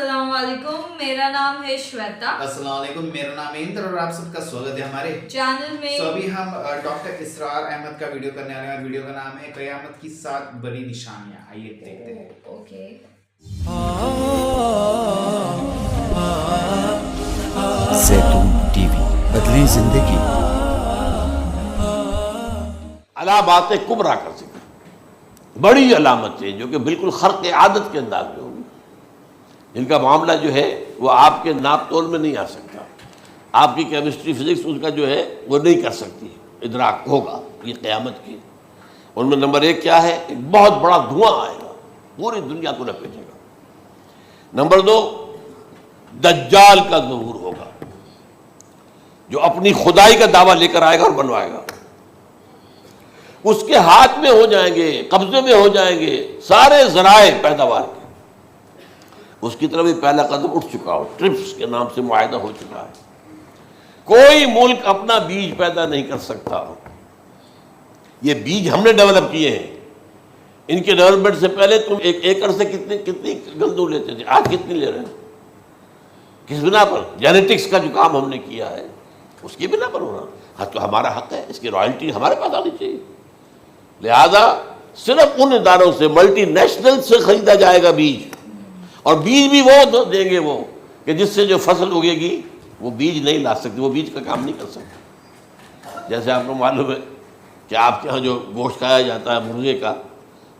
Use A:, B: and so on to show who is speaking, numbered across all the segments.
A: السلام علیکم، میرا نام ہے شویتا۔
B: السلام علیکم، میرا نام ہے اندر اور آپ سب کا سواگت ہے ہمارے
A: چینل میں۔
B: ابھی ہم ڈاکٹر اسرار احمد کا ویڈیو کرنے والے ہیں اور ویڈیو کا نام ہے قیامت کی 7 بڑی نشانیاں۔ آئیے دیکھتے ہیں۔
A: اوکے۔
C: زیتون ٹی وی، بدلی زندگی۔
D: علامات کبریٰ کا ذکر، بڑی علامتیں جو کہ بالکل خرق عادت کے انداز میں ہوگی، جن کا معاملہ جو ہے وہ آپ کے ناپ تول میں نہیں آ سکتا، آپ کی کیمسٹری فزکس اس کا جو ہے وہ نہیں کر سکتی، ادراک ہوگا یہ قیامت کی۔ ان میں نمبر 1 کیا ہے؟ ایک بہت بڑا دھواں آئے گا، پوری دنیا کو لپیٹے گا۔ نمبر 2، دجال کا ظہور ہوگا، جو اپنی خدائی کا دعویٰ لے کر آئے گا اور بنوائے گا۔ اس کے ہاتھ میں ہو جائیں گے، قبضے میں ہو جائیں گے سارے ذرائع پیداوار کے۔ اس کی طرف بھی پہلا قدم اٹھ چکا ہو، ٹرپس کے نام سے معاہدہ ہو چکا ہے۔ کوئی ملک اپنا بیج پیدا نہیں کر سکتا، یہ بیج ہم نے ڈیولپ کیے ہیں۔ ان کے ڈیولپمنٹ سے پہلے تم ایک ایکڑ سے کتنی گندم لیتے تھے، آج کتنی لے رہے ہیں؟ کس بنا پر؟ جینیٹکس کا جو کام ہم نے کیا ہے اس کی بنا پر ہونا۔ ہاں تو ہمارا حق ہے، اس کی رائلٹی ہمارے پاس آنی چاہیے۔ لہذا صرف ان اداروں سے، ملٹی نیشنل سے خریدا جائے گا بیج، اور بیج بھی وہ دیں گے وہ کہ جس سے جو فصل اگے گی وہ بیج نہیں لا سکتی، وہ بیج کا کام نہیں کر سکتی۔ جیسے آپ کو معلوم ہے کہ آپ کے ہاں جو گوشت کھایا جاتا ہے مرغے کا،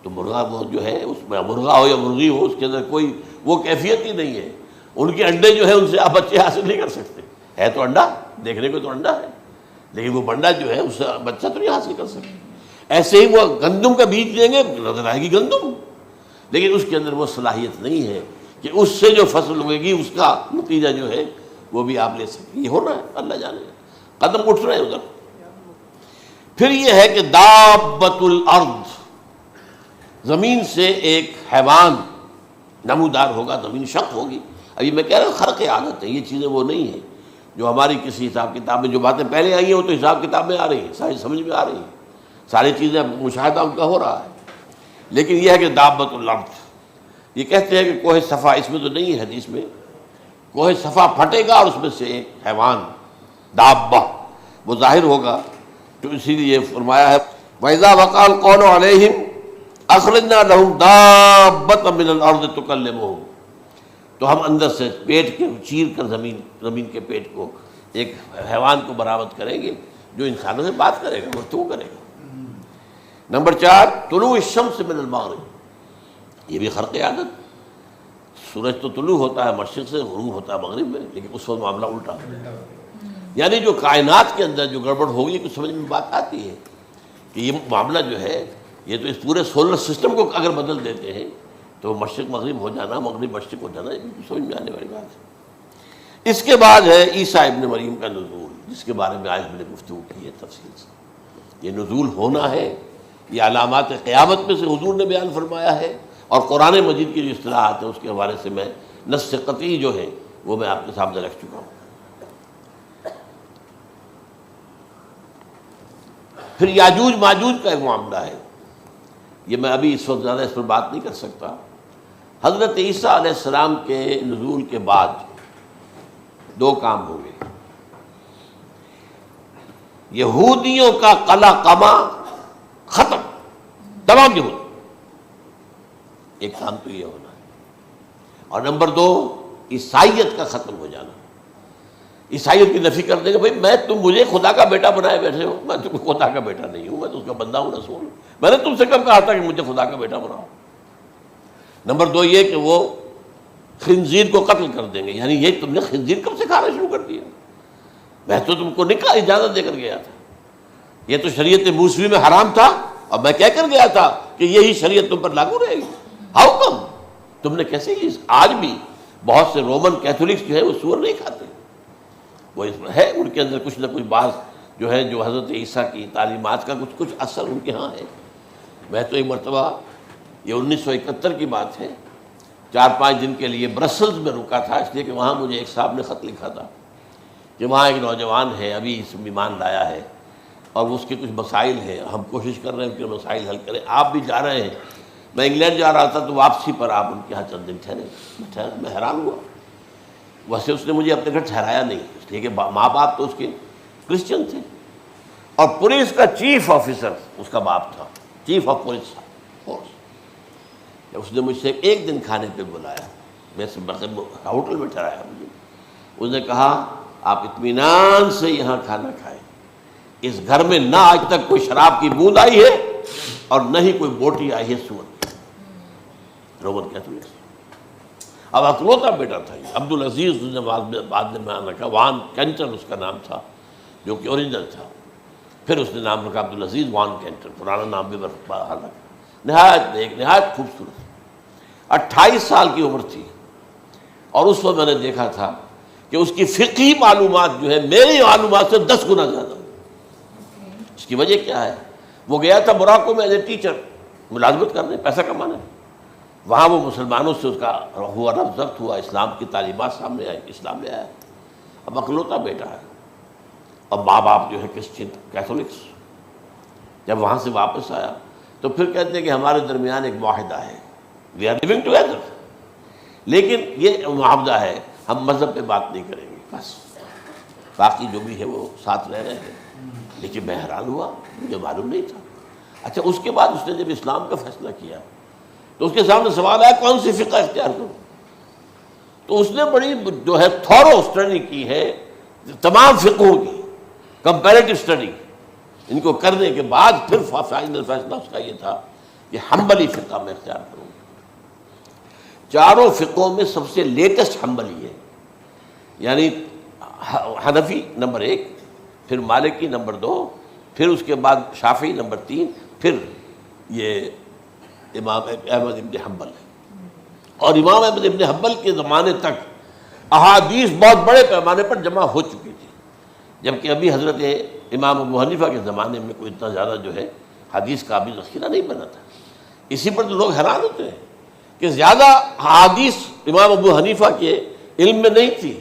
D: تو مرغا وہ جو ہے اس میں مرغا ہو یا مرغی ہو، اس کے اندر کوئی وہ کیفیت ہی نہیں ہے۔ ان کے انڈے جو ہے ان سے آپ بچے حاصل نہیں کر سکتے، ہے تو انڈا، دیکھنے کو تو انڈا ہے، لیکن وہ بنڈا جو ہے اس سے بچہ تو نہیں حاصل کر سکتے۔ ایسے ہی وہ گندم کا بیج دیں گے، نظر آئے گی گندم، لیکن اس کے اندر وہ صلاحیت نہیں ہے کہ اس سے جو فصل اگے گی اس کا نتیجہ جو ہے وہ بھی آپ لے سکیں۔ یہ ہونا ہے، اللہ جانے، قدم اٹھ رہے ہیں ادھر۔ پھر یہ ہے کہ دابۃ الارض، زمین سے ایک حیوان نمودار ہوگا، زمین شق ہوگی۔ ابھی میں کہہ رہا ہوں خرق عادت ہے، یہ چیزیں وہ نہیں ہیں جو ہماری کسی حساب کتاب میں جو باتیں پہلے آئی ہیں وہ تو حساب کتاب میں آ رہی ہیں، ساری سمجھ میں آ رہی ہیں، ساری چیزیں مشاہدہ ان کا ہو رہا ہے۔ لیکن یہ ہے کہ دابۃ الارض، یہ کہتے ہیں کہ کوہ صفا، اس میں تو نہیں ہے حدیث میں، کوہ صفا پھٹے گا اور اس میں سے ایک حیوان دابہ وہ ظاہر ہوگا، تو اسی لیے فرمایا ہے وَإِذَا وَقَعَ الْقَوْلُ عَلَيْهِمْ أَخْرَجْنَا لَهُمْ دَابَّةً مِّنَ الْأَرْضِ تُكَلِّمُهُمْ، تو ہم اندر سے پیٹ کے چیر کر زمین کے پیٹ کو ایک حیوان کو برآمد کریں گے جو انسانوں سے بات کرے گا، گفتگو کرے گا۔ نمبر 4، طلوع الشمس من المغرب، یہ بھی خرق عادت۔ سورج تو طلوع ہوتا ہے مشرق سے، غروب ہوتا ہے مغرب میں، لیکن اس وقت معاملہ الٹا ہے۔ یعنی جو کائنات کے اندر جو گڑبڑ ہوگی کچھ سمجھ میں بات آتی ہے کہ یہ معاملہ جو ہے یہ تو اس پورے سولر سسٹم کو اگر بدل دیتے ہیں تو مشرق مغرب ہو جانا، مغرب مشرق ہو جانا، یہ سمجھ میں آنے والی بات ہے۔ اس کے بعد ہے عیسیٰ ابن مریم کا نزول، جس کے بارے میں آج ہم نے گفتگو کی ہے تفصیل سے۔ یہ نزول ہونا ہے، یہ علامات قیامت میں سے حضور نے بیان فرمایا ہے، اور قرآن مجید کی جو اصطلاحات ہیں اس کے حوالے سے میں نص قطعی جو ہے وہ میں آپ کے سامنے رکھ چکا ہوں۔ پھر یاجوج ماجوج کا ایک معاملہ ہے، یہ میں ابھی اس وقت زیادہ اس پر بات نہیں کر سکتا۔ حضرت عیسیٰ علیہ السلام کے نزول کے بعد 2 کام ہوں گے، یہودیوں کا قلع قمع ختم، تمام یہود، ایک کام تو یہ ہونا ہے، اور نمبر 2 عیسائیت کا ختم ہو جانا۔ عیسائیت کی نفی کر دیں گے، بھائی تم مجھے خدا کا بیٹا بنائے بیٹھے ہو، میں تم خدا کا بیٹا نہیں ہوں، میں تو اس کا بندہ ہوں، رسول ہوں، میں نے تم سے کب کہا تھا کہ مجھے خدا کا بیٹا بناؤ۔ نمبر 2 یہ کہ وہ خنزیر کو قتل کر دیں گے، یعنی یہ تم نے خنزیر کب سے کھانا شروع کر دیا؟ میں تو تم کو نکاح اجازت دے کر گیا تھا، یہ تو شریعت موسوی میں حرام تھا، اور میں کہہ کر گیا تھا کہ یہی شریعت تم پر لاگو رہے گی، ہاؤ کم؟ تم نے کیسے کی؟ آج بھی بہت سے رومن کیتھولکس جو ہے وہ سور نہیں کھاتے، وہ اس میں ہے ان کے اندر کچھ نہ کچھ بعض جو ہے جو حضرت عیسیٰ کی تعلیمات کا کچھ اثر ان کے ہاں ہے۔ میں تو ایک مرتبہ، یہ 1971 کی بات ہے، 4-5 دن کے لیے برسلز میں رکا تھا، اس لیے کہ وہاں مجھے ایک صاحب نے خط لکھا تھا کہ وہاں ایک نوجوان ہے، ابھی اس ایمان لایا ہے، اور اس کے کچھ مسائل ہیں، ہم کوشش کر رہے ہیں ان کے مسائل حل کریں، آپ بھی جا رہے ہیں میں انگلینڈ جا رہا تھا تو واپسی پر آپ ان کے یہاں چند دن ٹھہرے. میں حیران ہوا. ویسے اس نے مجھے اپنے گھر ٹھہرایا نہیں، اس لیے کہ ماں باپ تو اس کے کرسچن تھے، اور پولیس کا چیف آفیسر اس کا باپ تھا، چیف آف پولیس فورس. اس نے مجھ سے ایک دن کھانے پہ بلایا، میں سے ہوٹل میں ٹھہرایا مجھے. اس نے کہا آپ اطمینان سے یہاں کھانا کھائیں، اس گھر میں نہ آج تک کوئی شراب کی بوند آئی ہے اور نہ ہی کوئی بوٹی آئی ہے سور کی. Roman Catholic. اب اکلوتا بیٹا تھا یہ عبدالعزیز، اس نے بعد میں بیان رکھا، وان کینٹر اس کا نام تھا جو کہ اوریجنل تھا. پھر اس نے نام رکھا عبدالعزیز وان کینٹر، پرانا نام بھی باہر رکھا. نہایت ایک نہایت خوبصورت. 28 سال کی عمر تھی، اور اس وقت میں نے دیکھا تھا کہ اس کی فقہی معلومات جو ہے میری معلومات سے 10 گنا زیادہ. اس کی وجہ کیا ہے؟ وہ گیا تھا موراکو میں ایز اے ٹیچر ملازمت کرنے، پیسہ کمانے. وہاں وہ مسلمانوں سے اس کا ہوا رفت ضبط ہوا، اسلام کی تعلیمات سامنے آئی، اسلام لے آیا. اب اکلوتا بیٹا ہے، اب ماں باپ جو ہے کرسچن کیتھولکس. جب وہاں سے واپس آیا تو پھر کہتے ہیں کہ ہمارے درمیان ایک معاہدہ ہے، وی آر لیونگ ٹوگیدر، لیکن یہ معاہدہ ہے ہم مذہب پہ بات نہیں کریں گے، بس باقی جو بھی ہے وہ ساتھ رہ رہے ہیں. لیکن میں حیران ہوا، مجھے معلوم نہیں تھا. اچھا اس کے بعد اس نے جب اسلام کا فیصلہ کیا تو اس کے سامنے سوال آیا کون سی فقہ اختیار کروں. تو اس نے بڑی جو ہے تھورو اسٹڈی کی ہے تمام فقہوں کی، کمپیریٹو اسٹڈی. ان کو کرنے کے بعد پھر فائنل فیصلہ اس کا یہ تھا کہ حنبلی فقہ میں اختیار کروں. چاروں فقہوں میں سب سے لیٹسٹ حنبلی ہے، یعنی حنفی نمبر 1، پھر مالکی نمبر 2، پھر اس کے بعد شافعی نمبر 3، پھر یہ امام احمد ابن حنبل ہے. اور امام احمد ابن حنبل کے زمانے تک احادیث بہت بڑے پیمانے پر جمع ہو چکی تھی، جبکہ ابھی حضرت امام ابو حنیفہ کے زمانے میں کوئی اتنا زیادہ جو ہے حدیث کا ابھی ذخیرہ نہیں بنا تھا. اسی پر تو لوگ حیران ہوتے ہیں کہ زیادہ حدیث امام ابو حنیفہ کے علم میں نہیں تھی،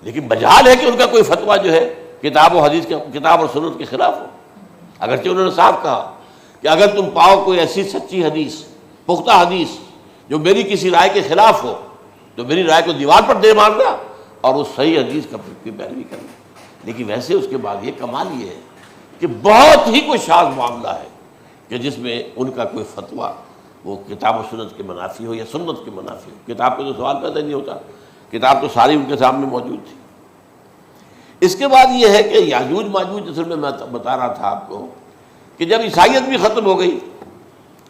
D: لیکن بجال ہے کہ ان کا کوئی فتویٰ جو ہے کتاب و حدیث کے، کتاب اور سنت کے خلاف ہو. اگرچہ انہوں نے صاف کہا کہ اگر تم پاؤ کوئی ایسی سچی حدیث، پختہ حدیث جو میری کسی رائے کے خلاف ہو تو میری رائے کو دیوار پر دے مارنا اور اس صحیح حدیث کا پیروی کرنا. لیکن ویسے اس کے بعد یہ کمال یہ ہے کہ بہت ہی کوئی شاذ معاملہ ہے کہ جس میں ان کا کوئی فتویٰ وہ کتاب و سنت کے منافی ہو یا سنت کے منافی ہو. کتاب پہ تو سوال پیدا نہیں ہوتا، کتاب تو ساری ان کے سامنے موجود تھی. اس کے بعد یہ ہے کہ یاجوج ماجوج، اصل میں بتا رہا تھا آپ کو کہ جب عیسائیت بھی ختم ہو گئی،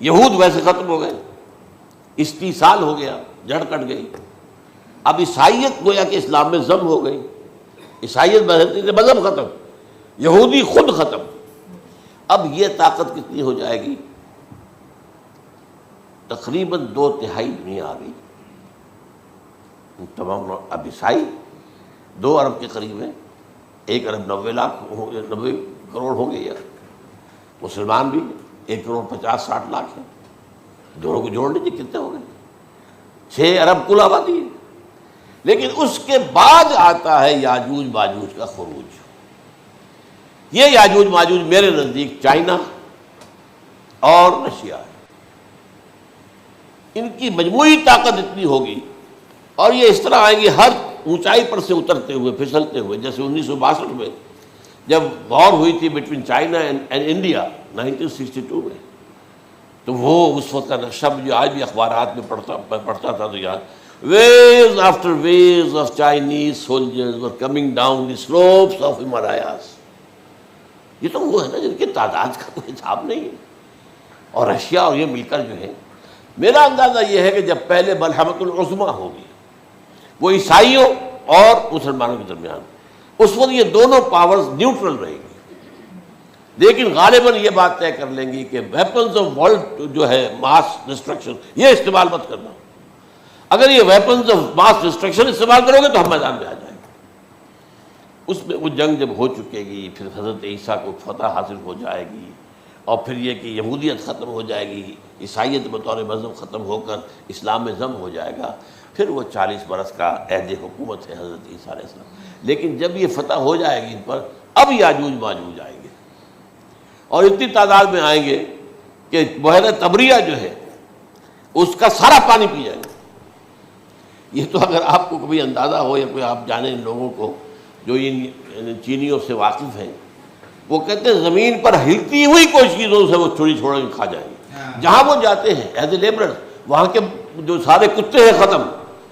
D: یہود ویسے ختم ہو گئے، استیصال ہو گیا، جڑ کٹ گئی. اب عیسائیت گویا کہ اسلام میں ضم ہو گئی. عیسائیت مذہب ختم، یہودی خود ختم. اب یہ طاقت کتنی ہو جائے گی؟ تقریباً 2/3 دنیا آ گئی. تمام اب عیسائی 2 ارب کے قریب ہے، 1 ارب 90 کروڑ ہو گئی ہے. مسلمان بھی 1 کروڑ 50-60 لاکھ ہیں. دونوں کو جوڑ لیجیے کتنے ہو گئے؟ 6 ارب کل آبادی ہے. لیکن اس کے بعد آتا ہے یاجوج ماجوج کا خروج. یہ یاجوج ماجوج میرے نزدیک چائنا اور رشیا ہے. ان کی مجموعی طاقت اتنی ہوگی اور یہ اس طرح آئیں گے ہر اونچائی پر سے اترتے ہوئے، پھسلتے ہوئے. جیسے 1962 میں جب وار ہوئی تھی بٹوین چائنا اینڈ انڈیا 1962 میں، تو وہ اس وقت کا نقشہ جو آج بھی اخبارات میں پڑھتا تھا تو یار waves after waves of Chinese soldiers were coming down the slopes of Himalayas. یہ تو وہ ہے نا جن کی تعداد کا کوئی حساب نہیں ہے. اور رشیا اور یہ مل کر جو ہے، میرا اندازہ یہ ہے کہ جب پہلے ملحمۃ العظمیٰ ہوگی وہ عیسائیوں اور مسلمانوں کے درمیان، اس وقت یہ دونوں پاورز نیوٹرل رہیں گی. لیکن غالباً یہ بات طے کر لیں گی کہ ویپنز آف ورلڈ جو ہے ماس ڈسٹرکشن، یہ استعمال مت کرنا. اگر یہ ویپنز آف ماس ڈسٹرکشن استعمال کرو گے تو ہم میدان میں آ جائیں گے. اس میں وہ جنگ جب ہو چکے گی، پھر حضرت عیسیٰ کو فتح حاصل ہو جائے گی، اور پھر یہ کہ یہودیت ختم ہو جائے گی، عیسائیت بطور مذہب ختم ہو کر اسلام میں ضم ہو جائے گا. پھر وہ 40 برس کا عہد حکومت ہے حضرت عیسیٰ علیہ السلام. لیکن جب یہ فتح ہو جائے گی ان پر، اب یاجوج ماجوج آئیں گے اور اتنی تعداد میں آئیں گے کہ بحیرہ طبریہ جو ہے اس کا سارا پانی پی جائیں گے۔ یہ تو اگر آپ کو کبھی اندازہ ہو یا کوئی آپ جانیں ان لوگوں کو جو ان چینیوں سے واقف ہیں، وہ کہتے ہیں زمین پر ہلتی ہوئی کوئی چیزوں سے وہ چھوڑی چھوڑ کے کھا جائیں گے۔ جہاں وہ جاتے ہیں ایز اے لیبرر، وہاں کے جو سارے کتے ہیں ختم،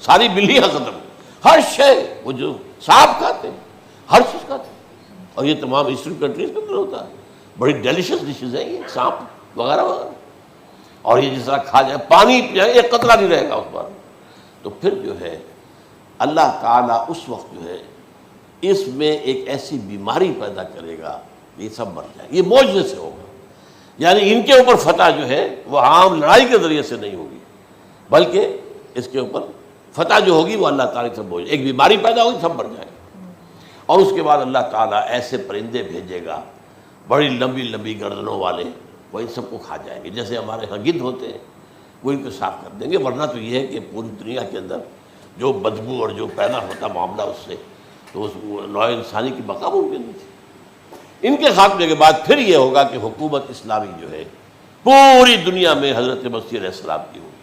D: ساری بلیاں ختم، ہر شے، وہ جو سانپ کھاتے ہیں، ہر چیز کھاتے ہیں۔ اور یہ تمام ایسٹرن کنٹریز کے اندر ہوتا ہے، بڑی ڈیلیشیس ڈشز ہیں یہ سانپ وغیرہ وغیرہ، اور یہ جس طرح کھا جائے، پانی پی جائے، ایک قطرہ نہیں رہے گا اس پر۔ تو پھر جو ہے اللہ تعالیٰ اس وقت جو ہے اس میں ایک ایسی بیماری پیدا کرے گا یہ سب مر جائیں، یہ معجزے سے ہوگا۔ یعنی ان کے اوپر فتح جو ہے وہ عام لڑائی کے ذریعے سے نہیں ہوگی، بلکہ اس کے اوپر فتح جو ہوگی وہ اللہ تعالیٰ سے بوجھ، ایک بیماری پیدا ہوگی، سب مر جائیں۔ اور اس کے بعد اللہ تعالیٰ ایسے پرندے بھیجے گا بڑی لمبی لمبی گردنوں والے، وہ ان سب کو کھا جائیں گے، جیسے ہمارے ہاں گدھ ہوتے ہیں، وہ ان کو صاف کر دیں گے۔ ورنہ تو یہ ہے کہ پوری دنیا کے اندر جو بدبو اور جو پیدا ہوتا معاملہ اس سے، تو اس نوع انسانی کی بقا ممکن نہیں تھی۔ ان کے خاتمے کے بعد پھر یہ ہوگا کہ حکومت اسلامی جو ہے پوری دنیا میں حضرت مسیح علیہ السلام کی ہوگی۔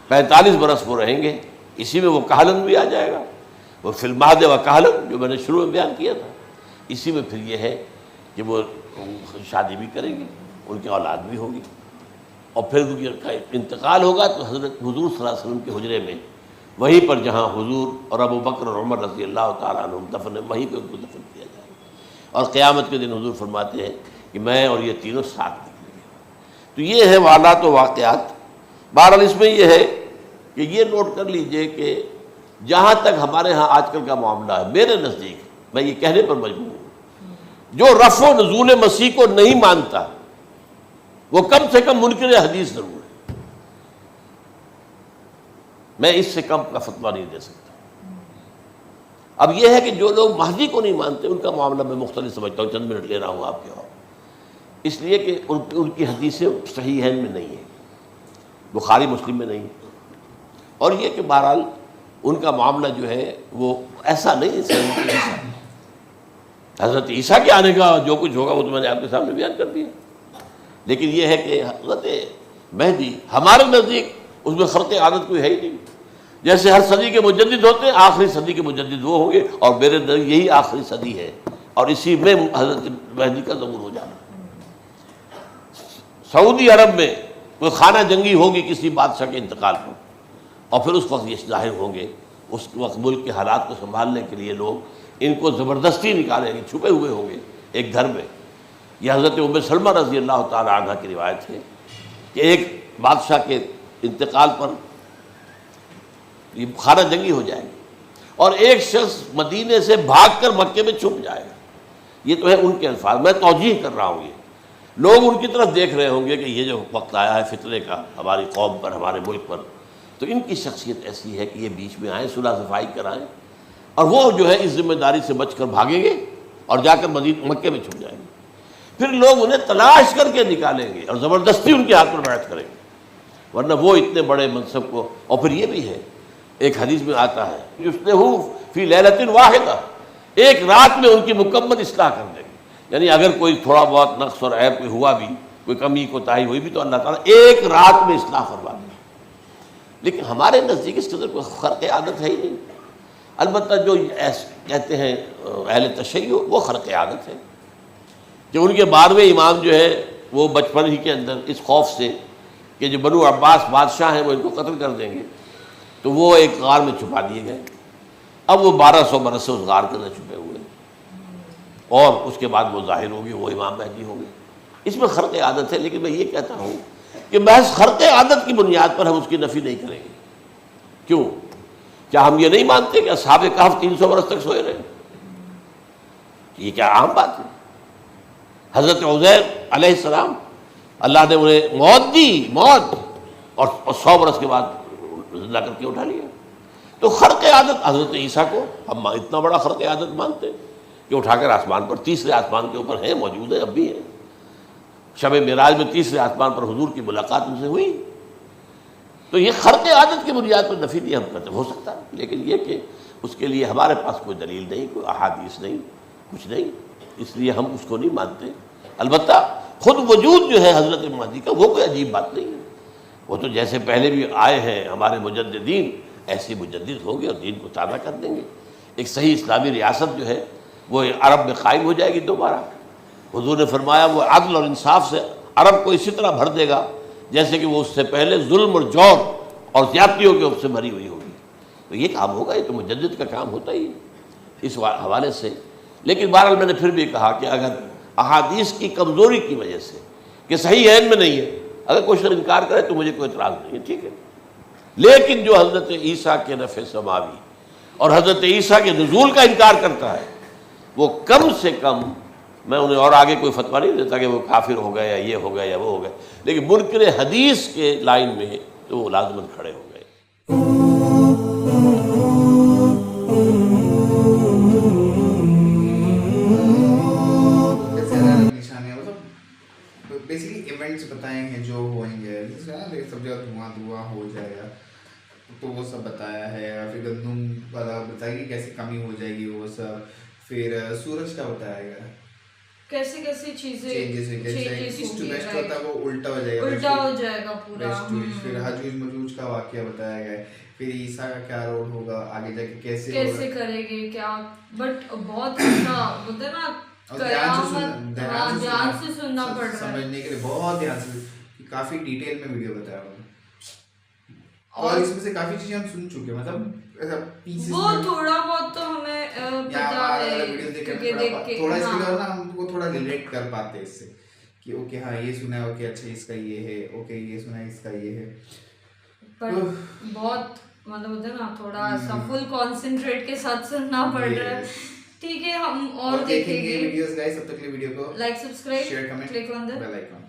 D: 45 برس وہ رہیں گے، اسی میں وہ کہلن بھی آ جائے گا، وہ فی المہد و کہلن جو میں نے شروع میں بیان کیا تھا، اسی میں پھر یہ ہے کہ وہ شادی بھی کریں گے، ان کی اولاد بھی ہوگی، اور پھر ان کا انتقال ہوگا تو حضرت حضور صلی اللہ علیہ وسلم کے حجرے میں، وہیں پر جہاں حضور اور ابو بکر اور عمر رضی اللہ تعالیٰ عنہم دفن ہے، وہیں پہ ان کو دفن کیا جائے گا۔ اور قیامت کے دن حضور فرماتے ہیں کہ میں اور یہ تینوں ساتھ نکلیں گے۔ تو یہ ہے والات و واقعات۔ بہرحال اس میں یہ ہے کہ یہ نوٹ کر لیجئے کہ جہاں تک ہمارے ہاں آج کل کا معاملہ ہے، میرے نزدیک میں یہ کہنے پر مجبور ہوں، جو رفع و نزول مسیح کو نہیں مانتا وہ کم سے کم منکر حدیث ضرور ہے۔ میں اس سے کم کا فتویٰ نہیں دے سکتا۔ اب یہ ہے کہ جو لوگ مہدی کو نہیں مانتے ان کا معاملہ میں مختلف سمجھتا ہوں، چند منٹ لے رہا ہوں آپ کے، اور اس لیے کہ ان کی حدیثیں صحیحین میں نہیں ہیں، بخاری مسلم میں نہیں، اور یہ کہ بہرحال ان کا معاملہ جو ہے وہ ایسا نہیں ہے۔ حضرت عیسیٰ کے آنے کا جو کچھ ہوگا وہ تو میں نے آپ کے سامنے بیان کر دیا، لیکن یہ ہے کہ حضرت مہدی ہمارے نزدیک اس میں خرق عادت کوئی ہے ہی نہیں۔ جیسے ہر صدی کے مجدد ہوتے ہیں، آخری صدی کے مجدد وہ ہوں گے، اور میرے نزدیک یہی آخری صدی ہے، اور اسی میں حضرت مہدی کا ظہور ہو جانا۔ سعودی عرب میں کوئی خانہ جنگی ہوگی کسی بادشاہ کے انتقال پر، اور پھر اس وقت یہ ظاہر ہوں گے، اس وقت ملک کے حالات کو سنبھالنے کے لیے لوگ ان کو زبردستی نکالیں گے، چھپے ہوئے ہوں گے ایک گھر میں۔ یہ حضرت ام سلمہ رضی اللہ تعالی عنہ کی روایت ہے کہ ایک بادشاہ کے انتقال پر یہ خانہ جنگی ہو جائے گی، اور ایک شخص مدینے سے بھاگ کر مکے میں چھپ جائے گا۔ یہ تو ہے ان کے الفاظ، میں توجیہ کر رہا ہوں۔ یہ لوگ ان کی طرف دیکھ رہے ہوں گے کہ یہ جو وقت آیا ہے فتنے کا ہماری قوم پر، ہمارے ملک پر، تو ان کی شخصیت ایسی ہے کہ یہ بیچ میں آئیں، صلح صفائی کرائیں، اور وہ جو ہے اس ذمہ داری سے بچ کر بھاگیں گے اور جا کر مکے میں چھپ جائیں گے۔ پھر لوگ انہیں تلاش کر کے نکالیں گے اور زبردستی ان کے ہاتھ پر بیعت کریں گے، ورنہ وہ اتنے بڑے منصب کو۔ اور پھر یہ بھی ہے، ایک حدیث میں آتا ہے یصلحوا فی لیلۃ واحدہ، ایک رات میں ان کی مکمل اصلاح کر دیں گے۔ یعنی اگر کوئی تھوڑا بہت نقص اور عیب کوئی ہوا بھی، کوئی کمی کوتاہی ہوئی بھی، تو اللہ تعالیٰ ایک رات میں اصلاح کروا دیں گے۔ لیکن ہمارے نزدیک اس قدر کوئی خرق عادت ہے ہی نہیں۔ البتہ جو کہتے ہیں اہل تشیع، وہ خرق عادت ہے کہ ان کے 12ویں امام جو ہے وہ بچپن ہی کے اندر اس خوف سے کہ جو بنو عباس بادشاہ ہیں وہ ان کو قتل کر دیں گے، تو وہ ایک غار میں چھپا دیے گئے۔ اب وہ 1200 برس سے اس غار کے اندر چھپے ہوئے، اور اس کے بعد وہ ظاہر ہوگی، وہ امام مہدی ہوں گے۔ اس میں خرق عادت ہے، لیکن میں یہ کہتا ہوں کہ محض خرق عادت کی بنیاد پر ہم اس کی نفی نہیں کریں گے۔ کیوں؟ کیا ہم یہ نہیں مانتے کہ اصحاب کہف 300 برس تک سوئے رہے؟ یہ کیا عام بات ہے؟ حضرت عزیر علیہ السلام اللہ نے انہیں موت دی، موت، اور 100 برس کے بعد زندہ کر کے اٹھا لیا۔ تو خرق عادت حضرت عیسیٰ کو ہم اتنا بڑا خرق عادت مانتے کہ اٹھا کر آسمان پر، تیسرے آسمان کے اوپر ہیں، موجود ہیں، اب بھی ہیں۔ شب معراج میں تیسرے آسمان پر حضور کی ملاقات ان سے ہوئی۔ تو یہ خرق عادت کی بنیاد پر نفی نہیں ہم کرتے، ہو سکتا ہے، لیکن یہ کہ اس کے لیے ہمارے پاس کوئی دلیل نہیں، کوئی احادیث نہیں، کچھ نہیں، اس لیے ہم اس کو نہیں مانتے۔ البتہ خود وجود جو ہے حضرت مہدی کا وہ کوئی عجیب بات نہیں ہے۔ وہ تو جیسے پہلے بھی آئے ہیں ہمارے مجددین، ایسے مجدد ہوں گے اور دین کو تازہ کر دیں گے. ایک صحیح اسلامی ریاست جو ہے وہ عرب میں قائم ہو جائے گی دوبارہ. حضور نے فرمایا وہ عدل اور انصاف سے عرب کو اسی طرح بھر دے گا جیسے کہ وہ اس سے پہلے ظلم اور جور اور زیادتیوں کے سے بھری ہوئی ہوگی. تو یہ کام ہوگا، یہ تو مجدد کا کام ہوتا ہی اس حوالے سے. لیکن بہرحال میں نے پھر بھی کہا کہ اگر احادیث کی کمزوری کی وجہ سے کہ صحیح عین میں نہیں ہے، اگر کوئی شخص انکار کرے تو مجھے کوئی اعتراض نہیں ہے، ٹھیک ہے. لیکن جو حضرت عیسیٰ کے نفع سماوی اور حضرت عیسیٰ کے نزول کا انکار کرتا ہے وہ کم سے کم، میں انہیں اور آگے کوئی فتویٰ نہیں دیتا کہ وہ کافر ہو گئے یا یہ ہو گئے یا وہ ہو گئے، لیکن منکر حدیث کے لائن میں تو وہ لازماً کھڑے ہو گئے.
B: بیسیکلی ایونٹس بتائے ہیں جو ہوئیں گے، سب جگہ دھواں ہو جائے گا تو وہ سب بتایا ہے. پھر گندم والا بتائے گی کیسے کمی ہو جائے گی وہ سب. پھر سورج کا بتایا گا
A: کیسی کیسی چیزیں
B: ایسٹ ویسٹ ہوتا ہے وہ الٹا ہو جائے گا،
A: الٹا ہو جائے گا پورا.
B: پھر حجوج مجوج کا واقعہ بتایا گیا. پھر عیسیٰ کا کیا رول ہوگا آگے جا کے، کیسے
A: کرے گے کیا. بٹ بہت اچھا بولتے ہیں نا، دھیان سے سننا پڑ رہا ہے،
B: سمجھنے کے لیے بہت دھیان سے. کافی ڈیٹیل میں ویڈیو بتایا ہوا اور اس میں سے کافی چیزیں ہم سن چکے ہیں، مطلب
A: وہ تھوڑا بہت تو ہمیں پتا ہے
B: تھوڑا اس کے لیے ہم کو تھوڑا ریلیٹ کر پاتے اس سے کہ اوکے ہاں یہ سنا ہے، اوکے اچھا اس کا یہ ہے، اوکے یہ سنا ہے اس کا یہ ہے.
A: پر بہت مطلب ہوتا ہے نا تھوڑا سا فل کانسنٹریٹ کے ساتھ سننا پڑ رہا ہے. ٹھیک ہے، ہم اور دیکھیں گے
B: ویڈیوز گائز. تب تک کے لیے ویڈیو کو
A: like, subscribe,
B: share, comment,
A: click on the
B: bell icon.